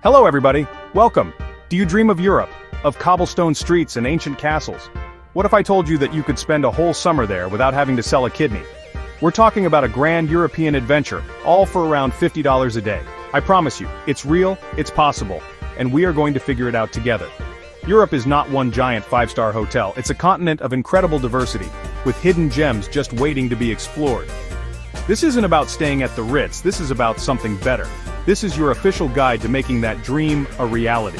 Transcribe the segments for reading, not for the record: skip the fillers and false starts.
Hello everybody, welcome. Do you dream of Europe, of cobblestone streets and ancient castles? What if I told you that you could spend a whole summer there without having to sell a kidney? We're talking about a grand European adventure, all for around $50 a day. I promise you, it's real, it's possible, and we are going to figure it out together. Europe is not one giant five-star hotel, it's a continent of incredible diversity, with hidden gems just waiting to be explored. This isn't about staying at the Ritz, this is about something better. This is your official guide to making that dream a reality,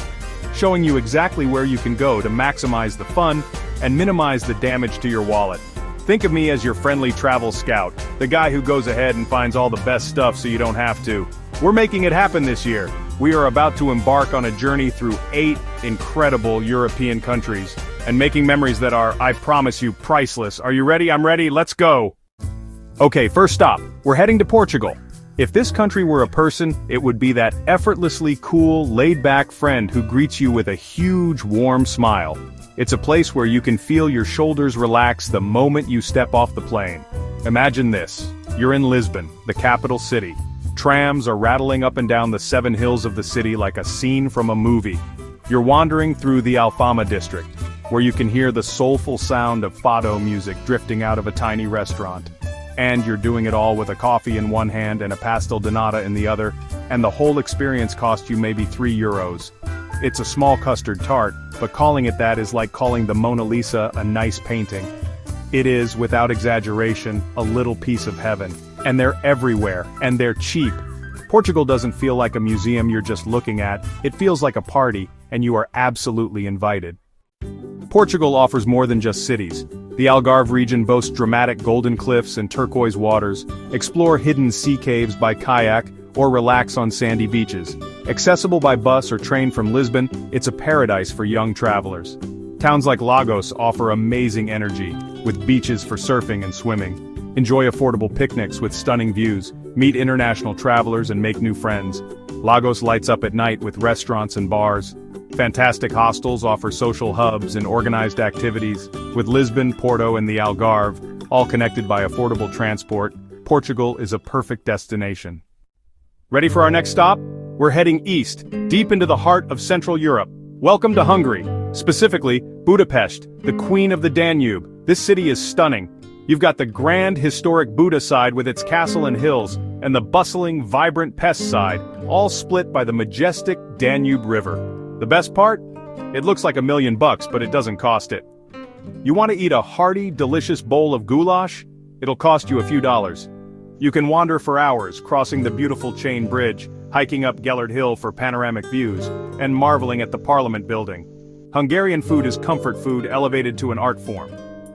showing you exactly where you can go to maximize the fun and minimize the damage to your wallet. Think of me as your friendly travel scout, the guy who goes ahead and finds all the best stuff so you don't have to. We're making it happen this year. We are about to embark on a journey through 8 incredible European countries, and making memories that are, I promise you, priceless. Are you ready? I'm ready, let's go! Okay, first stop, we're heading to Portugal. If this country were a person, it would be that effortlessly cool, laid-back friend who greets you with a huge, warm smile. It's a place where you can feel your shoulders relax the moment you step off the plane. Imagine this. You're in Lisbon, the capital city. Trams are rattling up and down the 7 hills of the city like a scene from a movie. You're wandering through the Alfama district, where you can hear the soulful sound of fado music drifting out of a tiny restaurant. And you're doing it all with a coffee in one hand and a pastel de nata in the other, and the whole experience cost you maybe €3. It's a small custard tart, but calling it that is like calling the Mona Lisa a nice painting. It is, without exaggeration, a little piece of heaven. And they're everywhere, and they're cheap. Portugal doesn't feel like a museum you're just looking at, it feels like a party, and you are absolutely invited. Portugal offers more than just cities. The Algarve region boasts dramatic golden cliffs and turquoise waters, explore hidden sea caves by kayak, or relax on sandy beaches. Accessible by bus or train from Lisbon, it's a paradise for young travelers. Towns like Lagos offer amazing energy, with beaches for surfing and swimming. Enjoy affordable picnics with stunning views, meet international travelers and make new friends. Lagos lights up at night with restaurants and bars. Fantastic hostels offer social hubs and organized activities, with Lisbon, Porto and the Algarve, all connected by affordable transport. Portugal is a perfect destination. Ready for our next stop? We're heading east, deep into the heart of Central Europe. Welcome to Hungary, specifically Budapest, the Queen of the Danube. This city is stunning. You've got the grand historic Buda side with its castle and hills, and the bustling, vibrant Pest side, all split by the majestic Danube River. The best part? It looks like $1 million, but it doesn't cost it. You want to eat a hearty, delicious bowl of goulash? It'll cost you a few dollars. You can wander for hours, crossing the beautiful chain bridge, hiking up Gellert Hill for panoramic views, and marveling at the Parliament building. Hungarian food is comfort food elevated to an art form.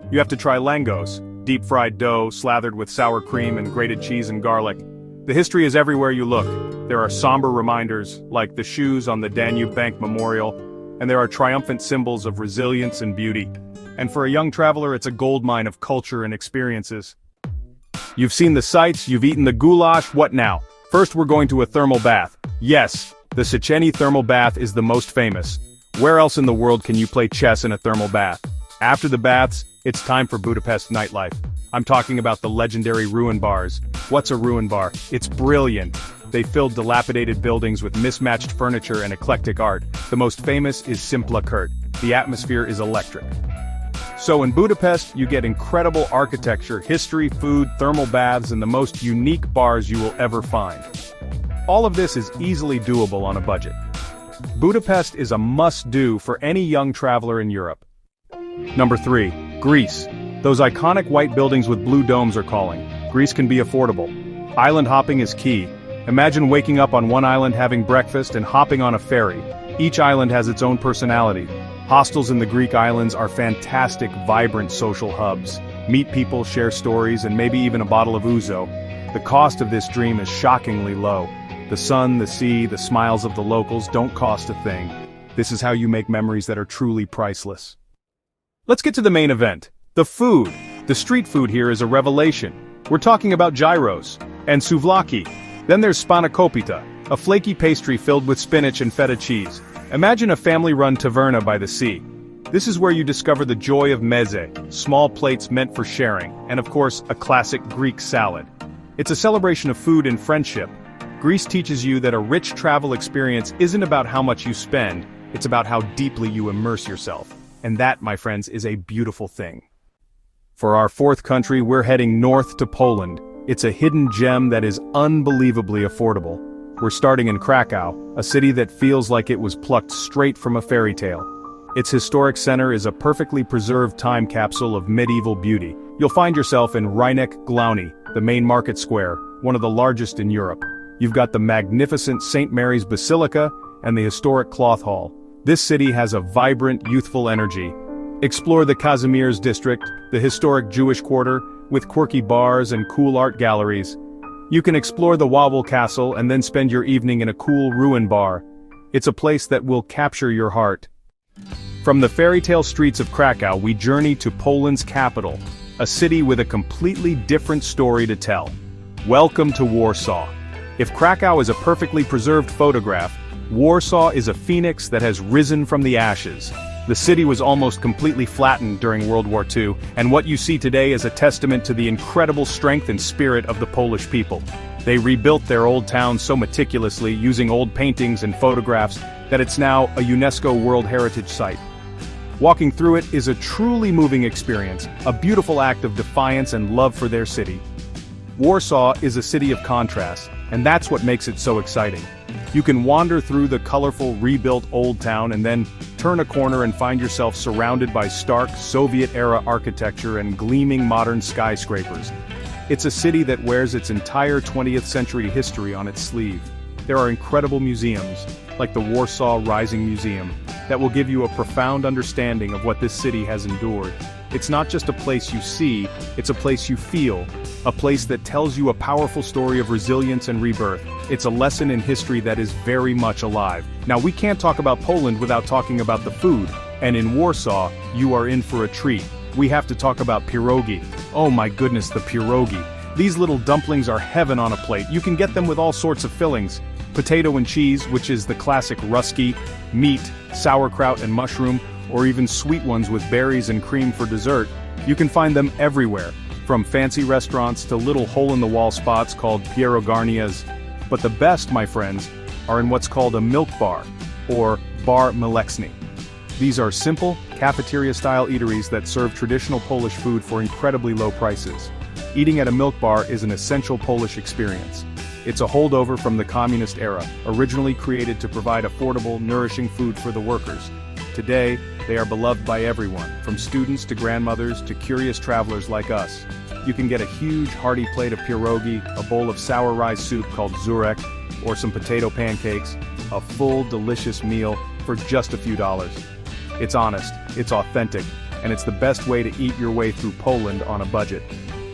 You have to try langos, deep-fried dough slathered with sour cream and grated cheese and garlic. The history is everywhere you look. There are somber reminders, like the shoes on the Danube Bank Memorial, and there are triumphant symbols of resilience and beauty. And for a young traveler, it's a goldmine of culture and experiences. You've seen the sights, you've eaten the goulash, what now? First we're going to a thermal bath. Yes, the Széchenyi thermal bath is the most famous. Where else in the world can you play chess in a thermal bath? After the baths, it's time for Budapest nightlife. I'm talking about the legendary ruin bars. What's a ruin bar? It's brilliant. They filled dilapidated buildings with mismatched furniture and eclectic art. The most famous is Simpla Kert. The atmosphere is electric. So in Budapest, you get incredible architecture, history, food, thermal baths, and the most unique bars you will ever find. All of this is easily doable on a budget. Budapest is a must-do for any young traveler in Europe. Number 3. Greece. Those iconic white buildings with blue domes are calling. Greece can be affordable. Island hopping is key. Imagine waking up on one island having breakfast and hopping on a ferry. Each island has its own personality. Hostels in the Greek islands are fantastic, vibrant social hubs. Meet people, share stories, and maybe even a bottle of ouzo. The cost of this dream is shockingly low. The sun, the sea, the smiles of the locals don't cost a thing. This is how you make memories that are truly priceless. Let's get to the main event. The food. The street food here is a revelation. We're talking about gyros and souvlaki. Then there's spanakopita, a flaky pastry filled with spinach and feta cheese. Imagine a family-run taverna by the sea. This is where you discover the joy of meze, small plates meant for sharing, and of course, a classic Greek salad. It's a celebration of food and friendship. Greece teaches you that a rich travel experience isn't about how much you spend, it's about how deeply you immerse yourself. And that, my friends, is a beautiful thing. For our fourth country, we're heading north to Poland. It's a hidden gem that is unbelievably affordable. We're starting in Krakow, a city that feels like it was plucked straight from a fairy tale. Its historic center is a perfectly preserved time capsule of medieval beauty. You'll find yourself in Rynek Główny, the main market square, one of the largest in Europe. You've got the magnificent St. Mary's Basilica and the historic Cloth Hall. This city has a vibrant, youthful energy. Explore the Kazimierz district, the historic Jewish quarter, with quirky bars and cool art galleries. You can explore the Wawel Castle and then spend your evening in a cool ruin bar. It's a place that will capture your heart. From the fairy tale streets of Krakow, we journey to Poland's capital, a city with a completely different story to tell. Welcome to Warsaw. If Krakow is a perfectly preserved photograph, Warsaw is a phoenix that has risen from the ashes. The city was almost completely flattened during World War II, and what you see today is a testament to the incredible strength and spirit of the Polish people. They rebuilt their old town so meticulously, using old paintings and photographs, that it's now a UNESCO World Heritage Site. Walking through it is a truly moving experience, a beautiful act of defiance and love for their city. Warsaw is a city of contrasts, and that's what makes it so exciting. You can wander through the colorful, rebuilt old town and then turn a corner and find yourself surrounded by stark Soviet-era architecture and gleaming modern skyscrapers. It's a city that wears its entire 20th century history on its sleeve. There are incredible museums, like the Warsaw Rising Museum, that will give you a profound understanding of what this city has endured. It's not just a place you see, it's a place you feel, a place that tells you a powerful story of resilience and rebirth. It's a lesson in history that is very much alive. Now, we can't talk about Poland without talking about the food, and in Warsaw, you are in for a treat. We have to talk about pierogi. Oh my goodness, the pierogi. These little dumplings are heaven on a plate. You can get them with all sorts of fillings. Potato and cheese, which is the classic Ruski, meat, sauerkraut and mushroom, or even sweet ones with berries and cream for dessert. You can find them everywhere, from fancy restaurants to little hole-in-the-wall spots called pierogarnias. But the best, my friends, are in what's called a milk bar, or bar mleczny. These are simple, cafeteria-style eateries that serve traditional Polish food for incredibly low prices. Eating at a milk bar is an essential Polish experience. It's a holdover from the communist era, originally created to provide affordable, nourishing food for the workers. Today, they are beloved by everyone, from students to grandmothers to curious travelers like us. You can get a huge, hearty plate of pierogi, a bowl of sour rye soup called żurek, or some potato pancakes, a full, delicious meal for just a few dollars. It's honest, it's authentic, and it's the best way to eat your way through Poland on a budget.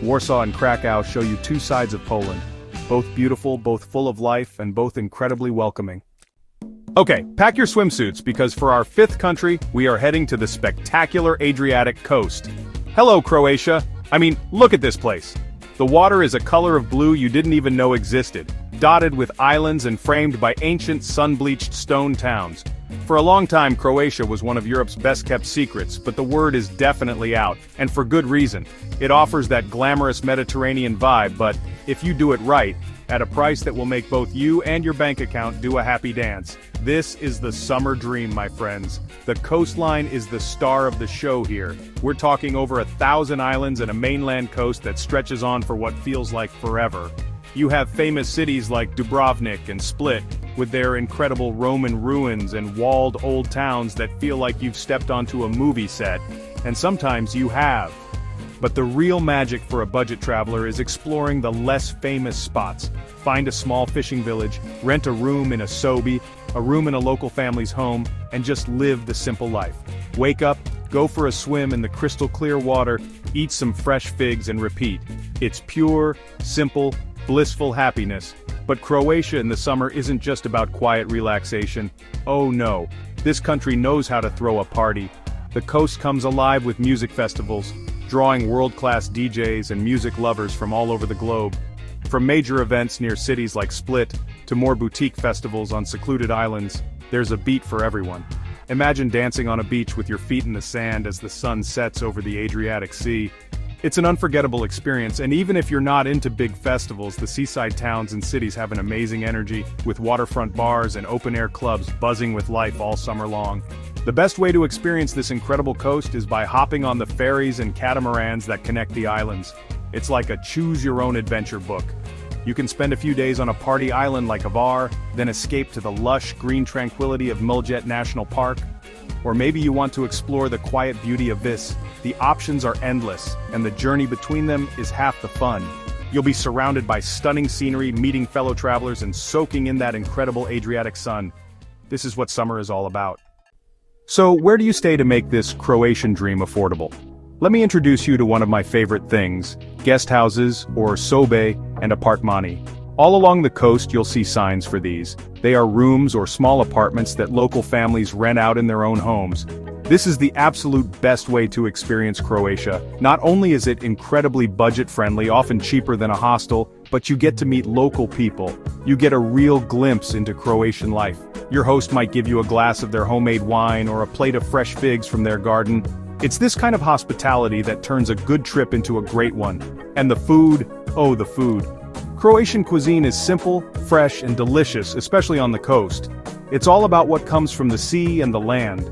Warsaw and Krakow show you two sides of Poland, both beautiful, both full of life, and both incredibly welcoming. Okay, pack your swimsuits because for our fifth country, we are heading to the spectacular Adriatic coast. Hello, Croatia. I mean, look at this place. The water is a color of blue you didn't even know existed, dotted with islands and framed by ancient sun-bleached stone towns. For a long time, Croatia was one of Europe's best-kept secrets, but the word is definitely out, and for good reason. It offers that glamorous Mediterranean vibe, but if you do it right, at a price that will make both you and your bank account do a happy dance. This is the summer dream, my friends. The coastline is the star of the show here. We're talking over 1,000 islands and a mainland coast that stretches on for what feels like forever. You have famous cities like Dubrovnik and Split, with their incredible Roman ruins and walled old towns that feel like you've stepped onto a movie set. And sometimes you have. But the real magic for a budget traveler is exploring the less famous spots. Find a small fishing village, rent a room in a sobi, a room in a local family's home, and just live the simple life. Wake up, go for a swim in the crystal clear water, eat some fresh figs and repeat. It's pure, simple, blissful happiness. But Croatia in the summer isn't just about quiet relaxation. Oh no, this country knows how to throw a party. The coast comes alive with music festivals, drawing world-class DJs and music lovers from all over the globe. From major events near cities like Split, to more boutique festivals on secluded islands, there's a beat for everyone. Imagine dancing on a beach with your feet in the sand as the sun sets over the Adriatic Sea. It's an unforgettable experience, and even if you're not into big festivals, the seaside towns and cities have an amazing energy, with waterfront bars and open-air clubs buzzing with life all summer long. The best way to experience this incredible coast is by hopping on the ferries and catamarans that connect the islands. It's like a choose-your-own-adventure book. You can spend a few days on a party island like Hvar, then escape to the lush, green tranquility of Miljet National Park. Or maybe you want to explore the quiet beauty of Vis. The options are endless, and the journey between them is half the fun. You'll be surrounded by stunning scenery, meeting fellow travelers, and soaking in that incredible Adriatic sun. This is what summer is all about. So, where do you stay to make this Croatian dream affordable? Let me introduce you to one of my favorite things: guest houses, or sobe, and apartmani. All along the coast you'll see signs for these. They are rooms or small apartments that local families rent out in their own homes. This is the absolute best way to experience Croatia. Not only is it incredibly budget-friendly, often cheaper than a hostel, but you get to meet local people. You get a real glimpse into Croatian life. Your host might give you a glass of their homemade wine or a plate of fresh figs from their garden. It's this kind of hospitality that turns a good trip into a great one. And the food, oh the food. Croatian cuisine is simple, fresh, and delicious, especially on the coast. It's all about what comes from the sea and the land.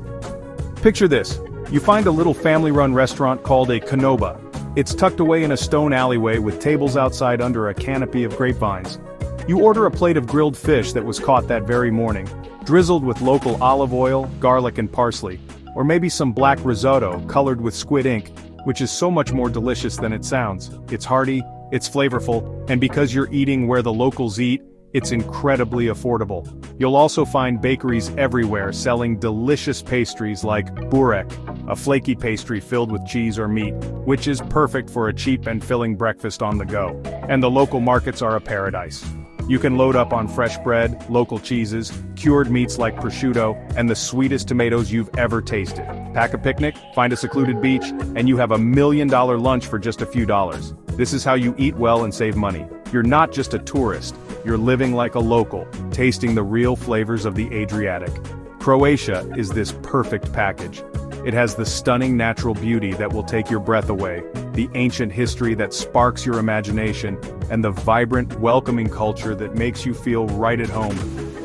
Picture this. You find a little family-run restaurant called a konoba. It's tucked away in a stone alleyway with tables outside under a canopy of grapevines. You order a plate of grilled fish that was caught that very morning, drizzled with local olive oil, garlic, and parsley. Or maybe some black risotto colored with squid ink, which is so much more delicious than it sounds. It's hearty, it's flavorful, and because you're eating where the locals eat, it's incredibly affordable. You'll also find bakeries everywhere selling delicious pastries like burek, a flaky pastry filled with cheese or meat, which is perfect for a cheap and filling breakfast on the go. And the local markets are a paradise. You can load up on fresh bread, local cheeses, cured meats like prosciutto, and the sweetest tomatoes you've ever tasted. Pack a picnic, find a secluded beach, and you have $1 million lunch for just a few dollars. This is how you eat well and save money. You're not just a tourist, you're living like a local, tasting the real flavors of the Adriatic. Croatia is this perfect package. It has the stunning natural beauty that will take your breath away, the ancient history that sparks your imagination, and the vibrant, welcoming culture that makes you feel right at home.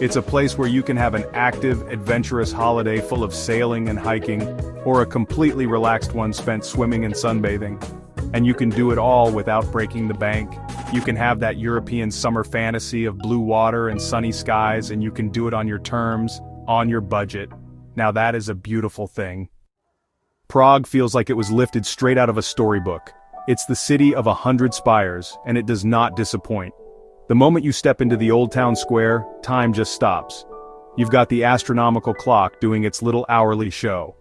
It's a place where you can have an active, adventurous holiday full of sailing and hiking, or a completely relaxed one spent swimming and sunbathing. And you can do it all without breaking the bank. You can have that European summer fantasy of blue water and sunny skies, and you can do it on your terms, on your budget. Now that is a beautiful thing. Prague feels like it was lifted straight out of a storybook. It's the city of 100 spires, and it does not disappoint. The moment you step into the old town square, time just stops. You've got the astronomical clock doing its little hourly show.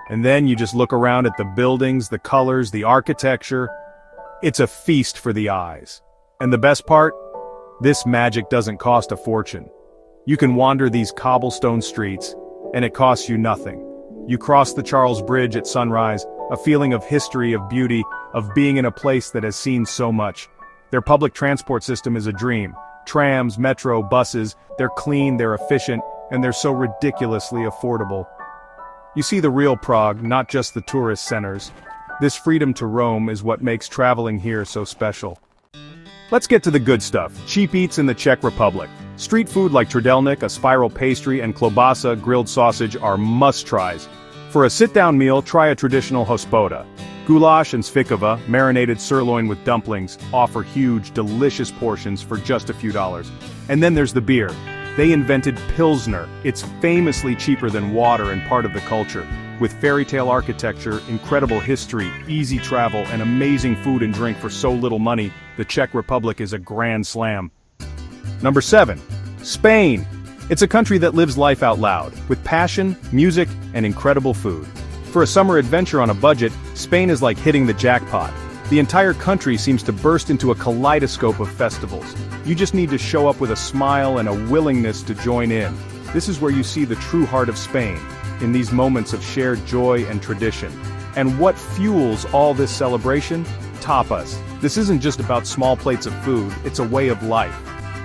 And then you just look around at the buildings, the colors, the architecture. It's a feast for the eyes. And the best part? This magic doesn't cost a fortune. You can wander these cobblestone streets, and it costs you nothing. You cross the Charles Bridge at sunrise, a feeling of history, of beauty, of being in a place that has seen so much. Their public transport system is a dream. Trams, metro, buses, they're clean, they're efficient, and they're so ridiculously affordable. You see the real Prague, not just the tourist centers. This freedom to roam is what makes traveling here so special. Let's get to the good stuff. Cheap eats in the Czech Republic. Street food like trdelník, a spiral pastry, and klobasa, grilled sausage, are must-tries. For a sit-down meal, try a traditional hospoda. Goulash and svikova, marinated sirloin with dumplings, offer huge, delicious portions for just a few dollars. And then there's the beer. They invented Pilsner. It's famously cheaper than water and part of the culture. With fairy tale architecture, incredible history, easy travel, and amazing food and drink for so little money, the Czech Republic is a grand slam. Number 7. Spain. It's a country that lives life out loud, with passion, music, and incredible food. For a summer adventure on a budget, Spain is like hitting the jackpot. The entire country seems to burst into a kaleidoscope of festivals. You just need to show up with a smile and a willingness to join in. This is where you see the true heart of Spain, in these moments of shared joy and tradition. And what fuels all this celebration? Tapas. This isn't just about small plates of food, it's a way of life.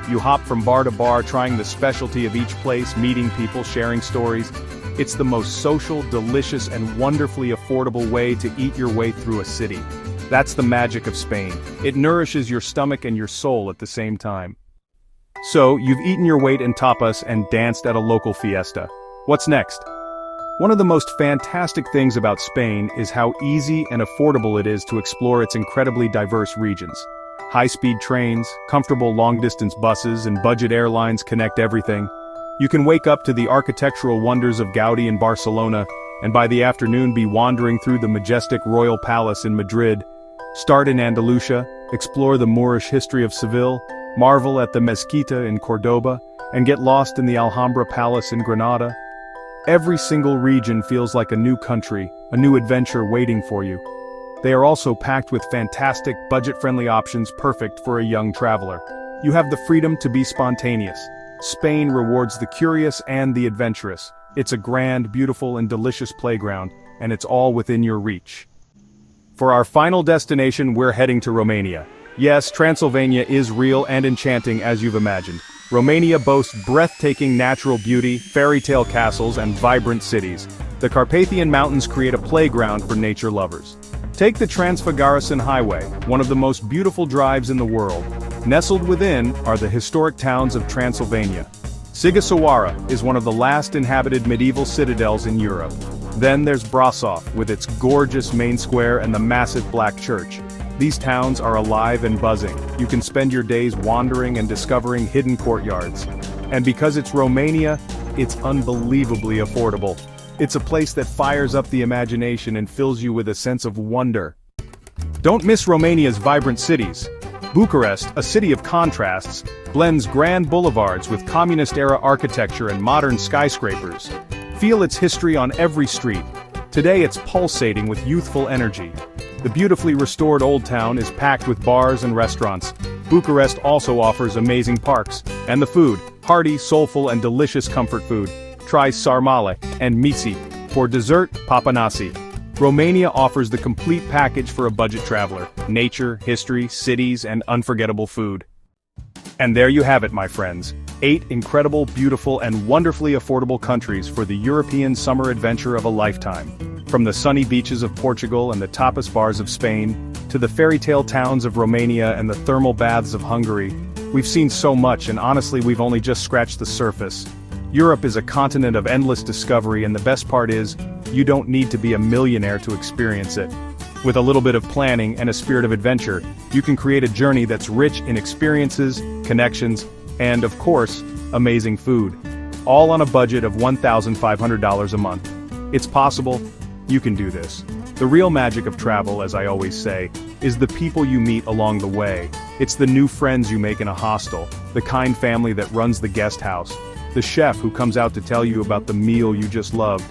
You hop from bar to bar, trying the specialty of each place, meeting people, sharing stories. It's the most social, delicious, and wonderfully affordable way to eat your way through a city. That's the magic of Spain. It nourishes your stomach and your soul at the same time. So, you've eaten your weight in tapas and danced at a local fiesta. What's next? One of the most fantastic things about Spain is how easy and affordable it is to explore its incredibly diverse regions. High-speed trains, comfortable long-distance buses, and budget airlines connect everything. You can wake up to the architectural wonders of Gaudí in Barcelona, and by the afternoon be wandering through the majestic Royal Palace in Madrid. Start in Andalusia, explore the Moorish history of Seville, marvel at the Mezquita in Cordoba, and get lost in the Alhambra Palace in Granada. Every single region feels like a new country, a new adventure waiting for you. They are also packed with fantastic, budget-friendly options perfect for a young traveler. You have the freedom to be spontaneous. Spain rewards the curious and the adventurous. It's a grand, beautiful, and delicious playground, and it's all within your reach. For our final destination, we're heading to Romania. Yes, Transylvania is real and enchanting as you've imagined. Romania boasts breathtaking natural beauty, fairy tale castles, and vibrant cities. The Carpathian Mountains create a playground for nature lovers. Take the Transfăgărășan Highway, one of the most beautiful drives in the world. Nestled within are the historic towns of Transylvania. Sighisoara is one of the last inhabited medieval citadels in Europe. Then there's Brasov, with its gorgeous main square and the massive black church. These towns are alive and buzzing. You can spend your days wandering and discovering hidden courtyards. And because it's Romania, it's unbelievably affordable. It's a place that fires up the imagination and fills you with a sense of wonder. Don't miss Romania's vibrant cities. Bucharest, a city of contrasts, blends grand boulevards with communist-era architecture and modern skyscrapers. Feel its history on every street. Today it's pulsating with youthful energy. The beautifully restored Old Town is packed with bars and restaurants. Bucharest also offers amazing parks. And the food, hearty, soulful, and delicious comfort food. Try sarmale and misi. For dessert, papanasi. Romania offers the complete package for a budget traveler. Nature, history, cities, and unforgettable food. And there you have it, my friends. 8 incredible, beautiful, and wonderfully affordable countries for the European summer adventure of a lifetime. From the sunny beaches of Portugal and the tapas bars of Spain, to the fairy tale towns of Romania and the thermal baths of Hungary, we've seen so much, and honestly we've only just scratched the surface. Europe is a continent of endless discovery, and the best part is, you don't need to be a millionaire to experience it. With a little bit of planning and a spirit of adventure, you can create a journey that's rich in experiences, connections, and, of course, amazing food. All on a budget of $1,500 a month. It's possible. You can do this. The real magic of travel, as I always say, is the people you meet along the way. It's the new friends you make in a hostel, the kind family that runs the guest house, the chef who comes out to tell you about the meal you just loved.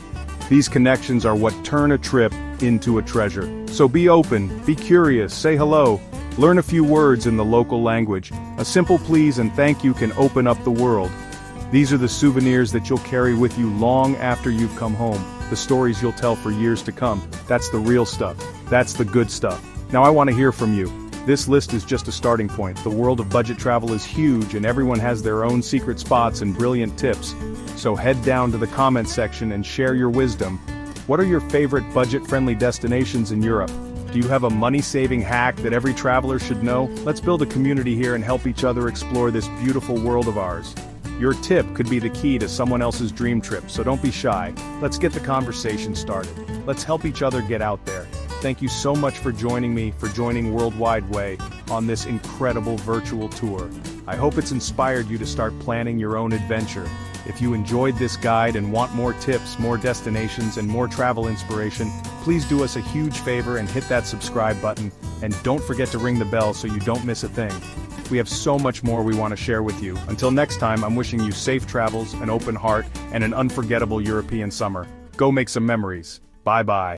These connections are what turn a trip into a treasure. So be open, be curious, say hello, learn a few words in the local language. A simple please and thank you can open up the world. These are the souvenirs that you'll carry with you long after you've come home, the stories you'll tell for years to come. That's the real stuff. That's the good stuff. Now I want to hear from you. This list is just a starting point. The world of budget travel is huge, and everyone has their own secret spots and brilliant tips. So head down to the comments section and share your wisdom. What are your favorite budget-friendly destinations in Europe? Do you have a money-saving hack that every traveler should know? Let's build a community here and help each other explore this beautiful world of ours. Your tip could be the key to someone else's dream trip, so don't be shy. Let's get the conversation started. Let's help each other get out there. Thank you so much for joining me, for joining Worldwide Way on this incredible virtual tour. I hope it's inspired you to start planning your own adventure. If you enjoyed this guide and want more tips, more destinations, and more travel inspiration, please do us a huge favor and hit that subscribe button, and don't forget to ring the bell so you don't miss a thing. We have so much more we want to share with you. Until next time, I'm wishing you safe travels, an open heart, and an unforgettable European summer. Go make some memories. Bye-bye.